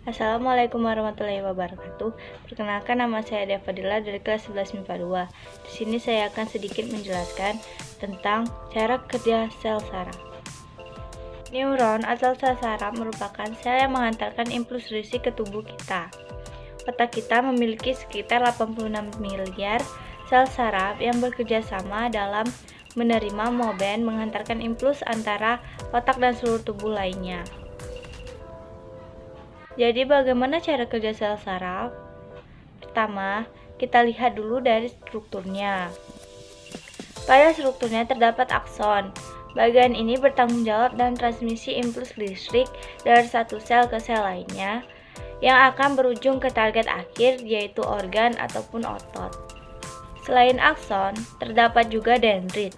Assalamualaikum warahmatullahi wabarakatuh. Perkenalkan, nama saya Dea Fadila dari kelas 11 MIPA 2. Di sini saya akan sedikit menjelaskan tentang cara kerja sel saraf. Neuron atau sel saraf merupakan sel yang mengantarkan impuls listrik ke tubuh kita. Otak kita memiliki sekitar 86 miliar sel saraf yang bekerja sama dalam menerima moben mengantarkan impuls antara otak dan seluruh tubuh lainnya. Jadi bagaimana cara kerja sel saraf? Pertama, kita lihat dulu dari strukturnya. Pada strukturnya terdapat akson. Bagian ini bertanggung jawab dalam transmisi impuls listrik dari satu sel ke sel lainnya yang akan berujung ke target akhir, yaitu organ ataupun otot. Selain akson, terdapat juga dendrit.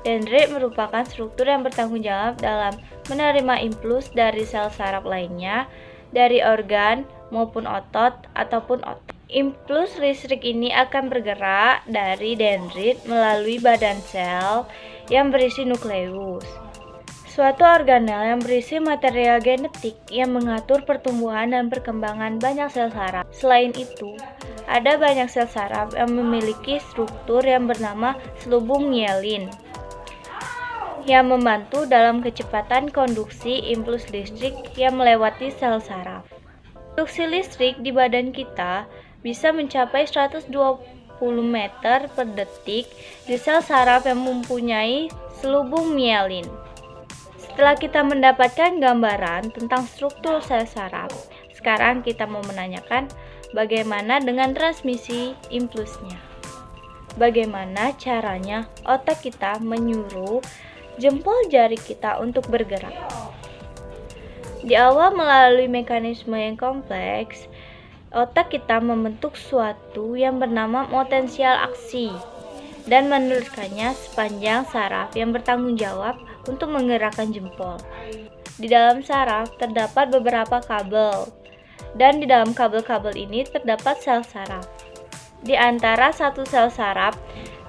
Dendrit merupakan struktur yang bertanggung jawab dalam menerima impuls dari sel saraf lainnya, dari organ maupun otot ataupun otot. Impuls listrik ini akan bergerak dari dendrit melalui badan sel yang berisi nukleus, suatu organel yang berisi material genetik yang mengatur pertumbuhan dan perkembangan banyak sel saraf. Selain itu, ada banyak sel saraf yang memiliki struktur yang bernama selubung mielin yang membantu dalam kecepatan konduksi impuls listrik yang melewati sel saraf. Konduksi listrik di badan kita bisa mencapai 120 meter per detik di sel saraf yang mempunyai selubung mielin. Setelah kita mendapatkan gambaran tentang struktur sel saraf, sekarang kita mau menanyakan bagaimana dengan transmisi impulsnya. Bagaimana caranya otak kita menyuruh jempol jari kita untuk bergerak. Di awal melalui mekanisme yang kompleks, otak kita membentuk suatu yang bernama potensial aksi dan meneruskannya sepanjang saraf yang bertanggung jawab untuk menggerakkan jempol. Di dalam saraf terdapat beberapa kabel, dan di dalam kabel-kabel ini terdapat sel saraf. Di antara satu sel saraf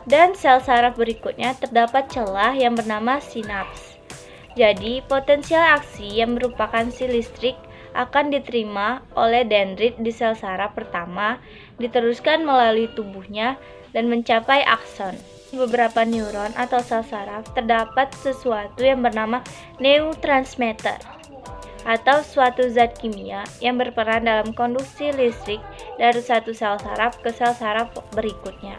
dan sel saraf berikutnya terdapat celah yang bernama sinaps. Jadi, potensial aksi yang merupakan si listrik akan diterima oleh dendrit di sel saraf pertama, diteruskan melalui tubuhnya dan mencapai akson. Beberapa neuron atau sel saraf terdapat sesuatu yang bernama neurotransmitter atau suatu zat kimia yang berperan dalam konduksi listrik dari satu sel saraf ke sel saraf berikutnya.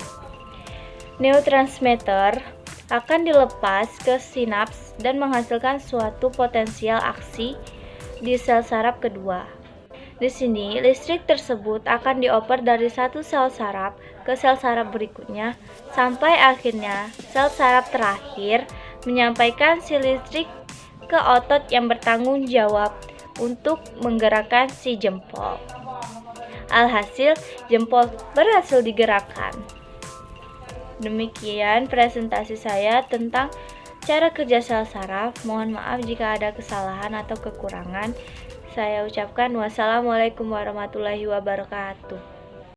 Neurotransmitter akan dilepas ke sinaps dan menghasilkan suatu potensial aksi di sel saraf kedua. Di sini, listrik tersebut akan dioper dari satu sel saraf ke sel saraf berikutnya sampai akhirnya sel saraf terakhir menyampaikan si listrik ke otot yang bertanggung jawab untuk menggerakkan si jempol. Alhasil, jempol berhasil digerakkan. Demikian presentasi saya tentang cara kerja sel saraf. Mohon maaf jika ada kesalahan atau kekurangan. Saya ucapkan wassalamualaikum warahmatullahi wabarakatuh.